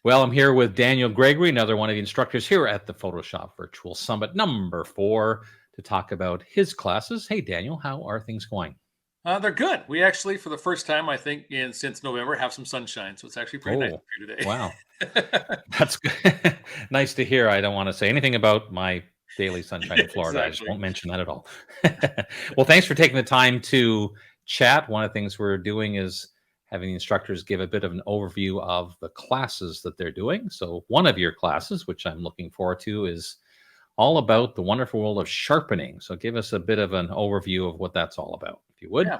Well, I'm here with Daniel Gregory, another one of the instructors here at the Photoshop Virtual Summit #4 to talk about his classes. Hey, Daniel, how are things going? They're good. We actually, for the first time, I think, since November, have some sunshine. So it's actually pretty nice Oh, up here wow. today. That's good. Nice to hear. I don't want to say anything about my daily sunshine in Florida. I just Exactly. won't mention that at all. Well, thanks for taking the time to chat. One of the things we're doing is having the instructors give a bit of an overview of the classes that they're doing. So, one of your classes, which I'm looking forward to, is all about the wonderful world of sharpening. So, give us a bit of an overview of what that's all about, if you would. Yeah,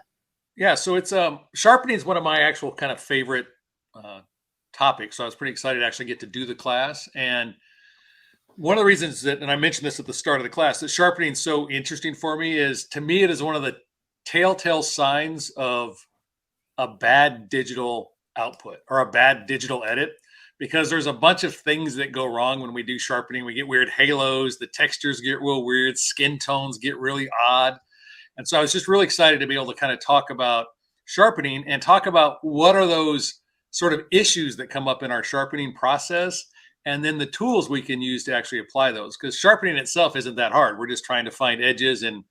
yeah. So it's sharpening is one of my actual kind of favorite uh, topics. So I was pretty excited to actually get to do the class. And one of the reasons that, and I mentioned this at the start of the class, that sharpening is so interesting for me is, to me, it is one of the telltale signs of a bad digital output or a bad digital edit, because there's a bunch of things that go wrong when we do sharpening. We get weird halos, the textures get real weird, skin tones get really odd. And so I was just really excited to be able to kind of talk about sharpening and talk about what are those sort of issues that come up in our sharpening process, and then the tools we can use to actually apply those. Because sharpening itself isn't that hard. We're just trying to find edges and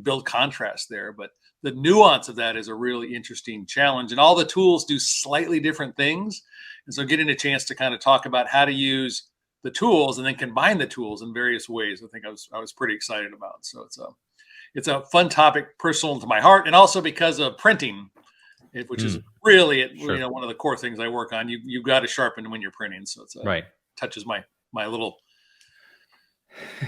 build contrast there. But the nuance of that is a really interesting challenge. And all the tools do slightly different things. And so getting a chance to kind of talk about how to use the tools and then combine the tools in various ways, I think I was pretty excited about. So it's a fun topic, personal to my heart, and also because of printing, which is Mm, really sure. one of the core things I work on. You've got to sharpen when you're printing, so it's a Right. touches my little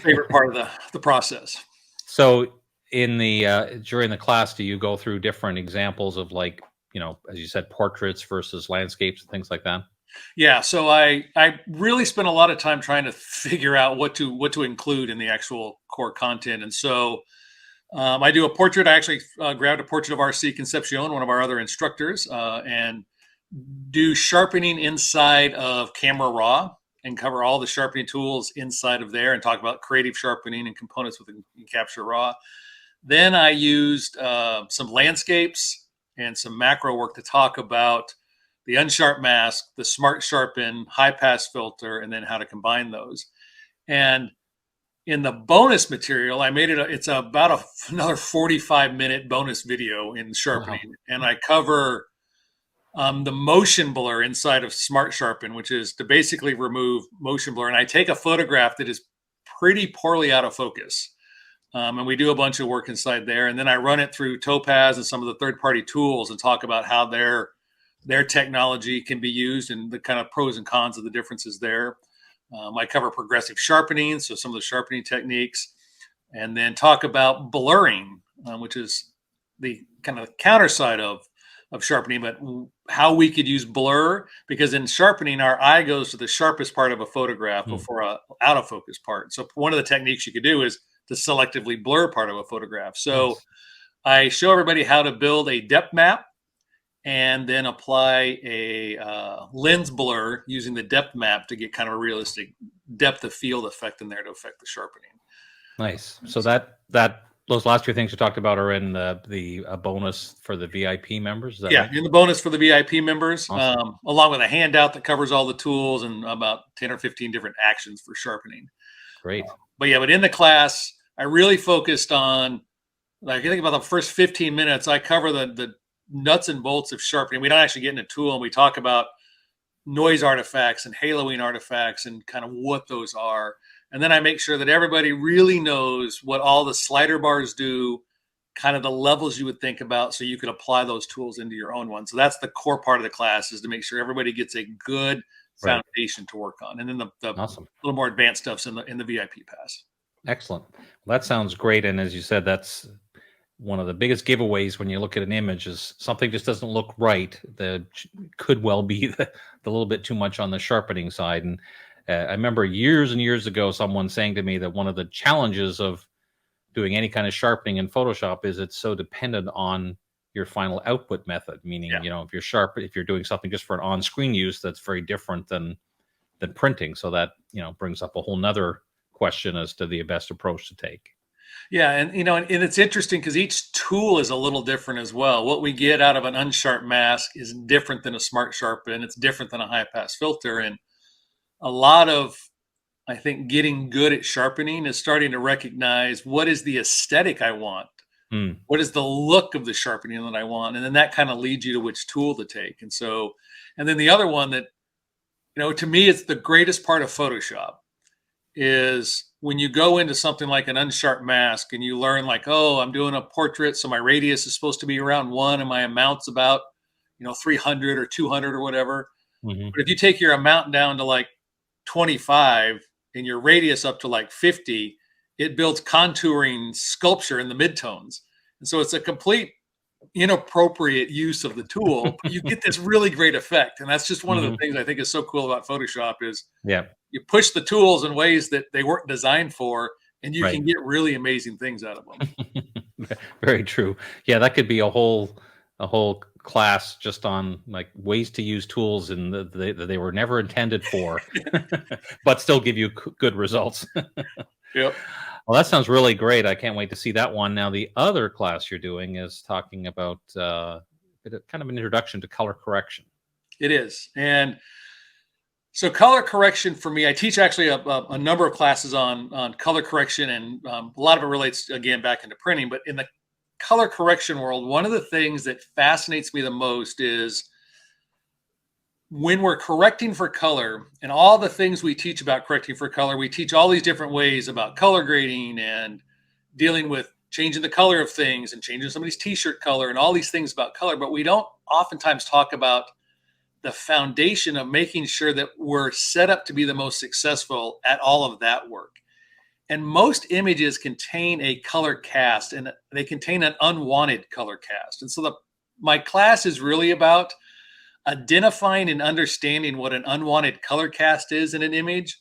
favorite part of the process. So in the during the class, do you go through different examples of, like, as you said, portraits versus landscapes and things like that? Yeah, so I really spent a lot of time trying to figure out what to include in the actual core content, and so I do a portrait. I actually grabbed a portrait of RC Concepcion, one of our other instructors, and do sharpening inside of Camera Raw and cover all the sharpening tools inside of there and talk about creative sharpening and components within Capture Raw. Then I used some landscapes and some macro work to talk about the unsharp mask, the smart sharpen, high pass filter, and then how to combine those. And in the bonus material, I made it's about another 45-minute bonus video in Wow. sharpening. And I cover the motion blur inside of Smart Sharpen, which is to basically remove motion blur. And I take a photograph that is pretty poorly out of focus. And we do a bunch of work inside there. And then I run it through Topaz and some of the third-party tools and talk about how their technology can be used and the kind of pros and cons of the differences there. I cover progressive sharpening, so some of the sharpening techniques, and then talk about blurring, which is the kind of counter side of sharpening, but how we could use blur, because in sharpening, our eye goes to the sharpest part of a photograph Hmm. before a out of focus part. So one of the techniques you could do is to selectively blur part of a photograph. So Nice. I show everybody how to build a depth map and then apply a lens blur using the depth map to get kind of a realistic depth of field effect in there to affect the sharpening. Nice. So that those last two things you talked about are in the bonus for the VIP members. Is that Yeah, right? in the bonus for the VIP members, Awesome. along with a handout that covers all the tools and about 10 or 15 different actions for sharpening. Great. But in the class, I really focused on, like, I think about the first 15 minutes, I cover the nuts and bolts of sharpening. We don't actually get into tool, and we talk about noise artifacts and haloing artifacts and kind of what those are. And then I make sure that everybody really knows what all the slider bars do, kind of the levels you would think about, so you could apply those tools into your own one. So that's the core part of the class, is to make sure everybody gets a good Right. foundation to work on. And then the Awesome. little more advanced stuff's in the VIP pass. Excellent. Well, that sounds great. And as you said, that's one of the biggest giveaways when you look at an image is something just doesn't look right. The could well be the little bit too much on the sharpening side. And I remember years and years ago, someone saying to me that one of the challenges of doing any kind of sharpening in Photoshop is it's so dependent on your final output method. Meaning, Yeah. if you're doing something just for an on-screen use, that's very different than printing. So that brings up a whole nother question as to the best approach to take. Yeah, and it's interesting because each tool is a little different as well. What we get out of an unsharp mask is different than a smart sharpen. It's different than a high pass filter, and a lot of, I think, getting good at sharpening is starting to recognize what is the aesthetic I want. Mm. What is the look of the sharpening that I want? And then that kind of leads you to which tool to take. And so, and then the other one that, to me, it's the greatest part of Photoshop is when you go into something like an unsharp mask and you learn like, oh, I'm doing a portrait, so my radius is supposed to be around 1 and my amount's about 300 or 200 or whatever. Hmm. But if you take your amount down to like 25 and your radius up to like 50, it builds contouring sculpture in the midtones. And so it's a complete inappropriate use of the tool, but you get this really great effect. And that's just one of the Hmm. things I think is so cool about Photoshop is Yeah. you push the tools in ways that they weren't designed for, and you Right. can get really amazing things out of them. Very true. Yeah, that could be a whole class just on like ways to use tools and they were never intended for, but still give you good results. Yep. Well, that sounds really great. I can't wait to see that one. Now, the other class you're doing is talking about kind of an introduction to color correction. It is. And so color correction for me, I teach actually a number of classes on color correction, and a lot of it relates again back into printing. But in the color correction world, one of the things that fascinates me the most is when we're correcting for color, and all the things we teach about correcting for color, we teach all these different ways about color grading and dealing with changing the color of things and changing somebody's t-shirt color and all these things about color. But we don't oftentimes talk about the foundation of making sure that we're set up to be the most successful at all of that work. And most images contain a color cast, and they contain an unwanted color cast. And so my class is really about identifying and understanding what an unwanted color cast is in an image,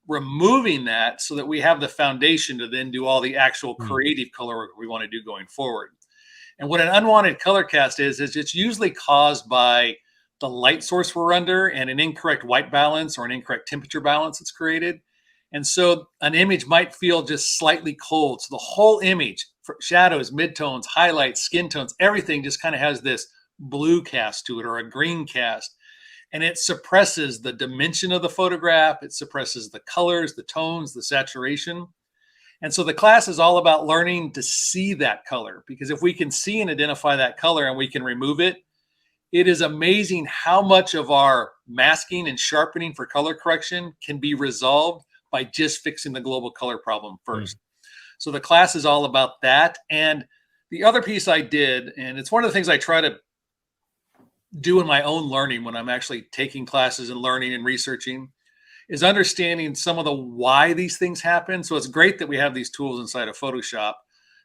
removing that so that we have the foundation to then do all the actual Mm. creative color work we want to do going forward. And what an unwanted color cast is it's usually caused by the light source we're under and an incorrect white balance or an incorrect temperature balance that's created. And so an image might feel just slightly cold. So the whole image, shadows, midtones, highlights, skin tones, everything just kind of has this blue cast to it or a green cast. And it suppresses the dimension of the photograph. It suppresses the colors, the tones, the saturation. And so the class is all about learning to see that color, because if we can see and identify that color and we can remove it, it is amazing how much of our masking and sharpening for color correction can be resolved by just fixing the global color problem first. So the class is all about that. And the other piece I did, and it's one of the things I try to do in my own learning when I'm actually taking classes and learning and researching, is understanding some of the why these things happen. So it's great that we have these tools inside of Photoshop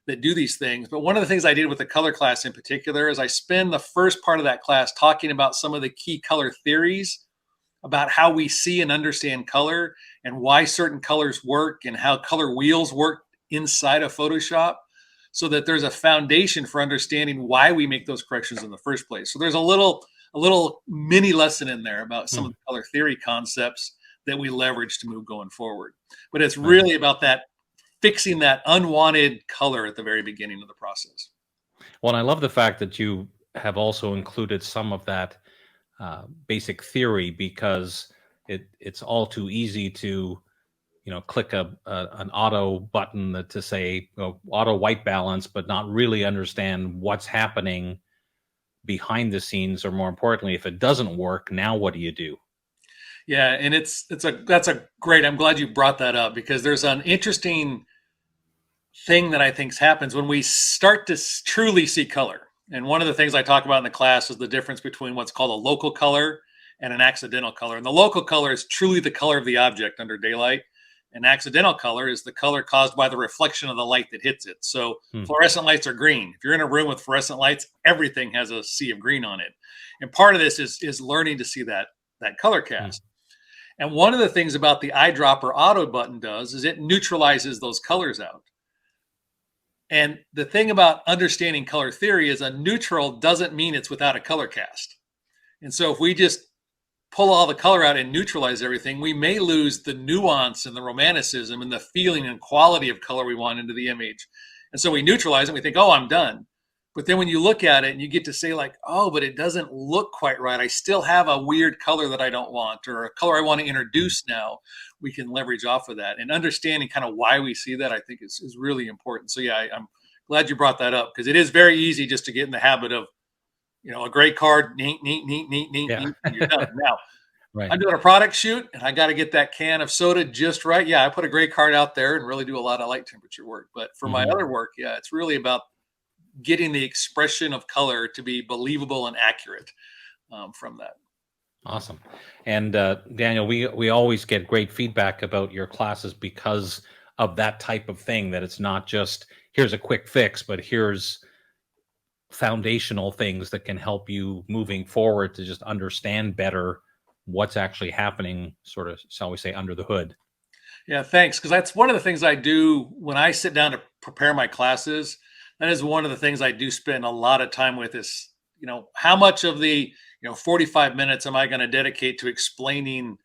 that do these things. But one of the things I did with the color class in particular is I spend the first part of that class talking about some of the key color theories about how we see and understand color and why certain colors work and how color wheels work inside of Photoshop, so that there's a foundation for understanding why we make those corrections in the first place. So there's a little mini lesson in there about some of the color theory concepts that we leverage to move going forward. But it's really about that fixing that unwanted color at the very beginning of the process. Well, and I love the fact that you have also included some of that basic theory, because it's all too easy to click an auto button to say auto white balance, but not really understand what's happening behind the scenes, or more importantly, if it doesn't work, now what do you do? Yeah, and that's a great. I'm glad you brought that up, because there's an interesting thing that I think happens when we start to truly see color. And one of the things I talk about in the class is the difference between what's called a local color and an accidental color. And the local color is truly the color of the object under daylight. An accidental color is the color caused by the reflection of the light that hits it. So fluorescent lights are green. If you're in a room with fluorescent lights, everything has a sea of green on it. And part of this is learning to see that color cast. And one of the things about the eyedropper auto button does is it neutralizes those colors out. And the thing about understanding color theory is a neutral doesn't mean it's without a color cast. And so if we just pull all the color out and neutralize everything, we may lose the nuance and the romanticism and the feeling and quality of color we want into the image. And so we neutralize it and we think, oh, I'm done. But then when you look at it and you get to say like, oh, but it doesn't look quite right. I still have a weird color that I don't want, or a color I want to introduce now. We can leverage off of that, and understanding kind of why we see that, I think is really important. So yeah, I'm glad you brought that up, because it is very easy just to get in the habit of, a great card, neat, neat, neat, neat, neat, Yeah. neat, and you're done. Now, Right. I'm doing a product shoot and I got to get that can of soda just right. Yeah, I put a gray card out there and really do a lot of light temperature work. But for my Mhm. other work, yeah, it's really about getting the expression of color to be believable and accurate from that. Awesome. And Daniel, we always get great feedback about your classes because of that type of thing, that it's not just here's a quick fix, but here's foundational things that can help you moving forward to just understand better what's actually happening, sort of, shall we say, under the hood. Yeah, thanks. Because that's one of the things I do when I sit down to prepare my classes. That is one of the things I do spend a lot of time with is, how much of the, 45 minutes am I going to dedicate to explaining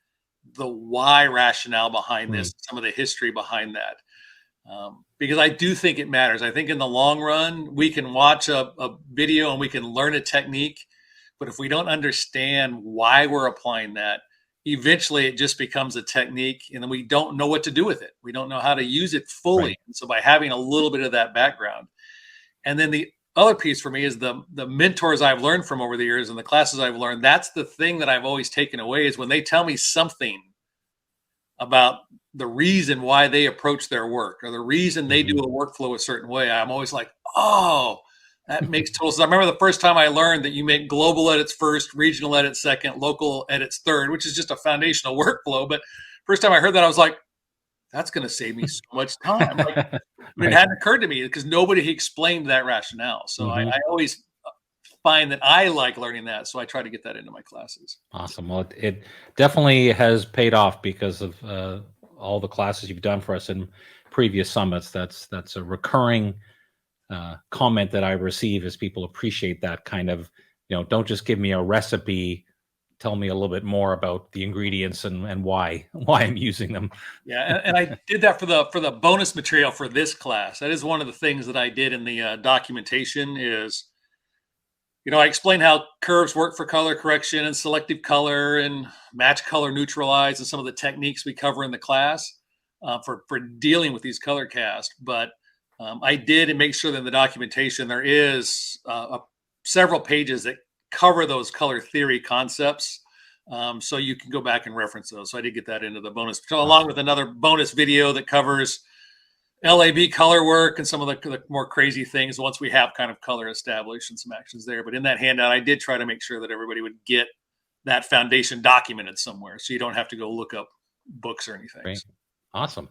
the why rationale behind Mm, this, some of the history behind that. Because I do think it matters. I think in the long run, we can watch a video and we can learn a technique, but if we don't understand why we're applying that, eventually it just becomes a technique, and then we don't know what to do with it. We don't know how to use it fully. right. And so by having a little bit of that background, and then the other piece for me is the mentors I've learned from over the years and the classes I've learned. That's the thing that I've always taken away, is when they tell me something about the reason why they approach their work, or the reason they do Mhm. a workflow a certain way, I'm always like, oh, that makes total sense. I remember the first time I learned that you make global edits first, regional edits second, local edits third, which is just a foundational workflow. But first time I heard that, I was like, that's going to save me so much time. Like, it Right. hadn't occurred to me because nobody explained that rationale. So I, Mhm. I always find that I like learning that. So I try to get that into my classes. Awesome. Well, it definitely has paid off because of all the classes you've done for us in previous summits. That's a recurring comment that I receive, is people appreciate that kind of, don't just give me a recipe, tell me a little bit more about the ingredients and why why I'm using them. Yeah, and I did that for the bonus material for this class. That is one of the things that I did in the documentation is, I explained how curves work for color correction and selective color and match color neutralize, and some of the techniques we cover in the class for dealing with these color casts. But I did and make sure that in the documentation there is several pages that cover those color theory concepts, so you can go back and reference those. So I did get that into the bonus, so along Awesome. with another bonus video that covers LAB color work and some of the more crazy things once we have kind of color established and some actions there. But in that handout, I did try to make sure that everybody would get that foundation documented somewhere, so you don't have to go look up books or anything. Great. Awesome.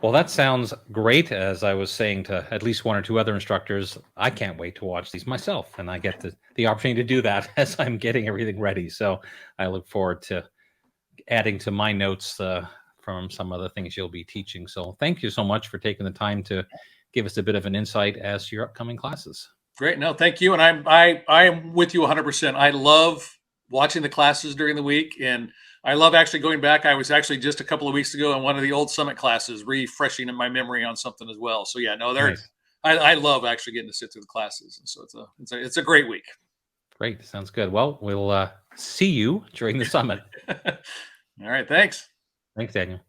Well, that sounds great. As I was saying to at least one or two other instructors, I can't wait to watch these myself, and I get the opportunity to do that as I'm getting everything ready. So I look forward to adding to my notes from some of the things you'll be teaching. So thank you so much for taking the time to give us a bit of an insight as to your upcoming classes. Great. No, thank you. And I am with you 100%. I love watching the classes during the week, and I love actually going back. I was actually just a couple of weeks ago in one of the old summit classes, refreshing in my memory on something as well. So yeah, no, they're Nice. I love actually getting to sit through the classes, and so it's a great week. Great. Sounds good. Well, we'll see you during the summit. All right, thanks. Thanks, Daniel.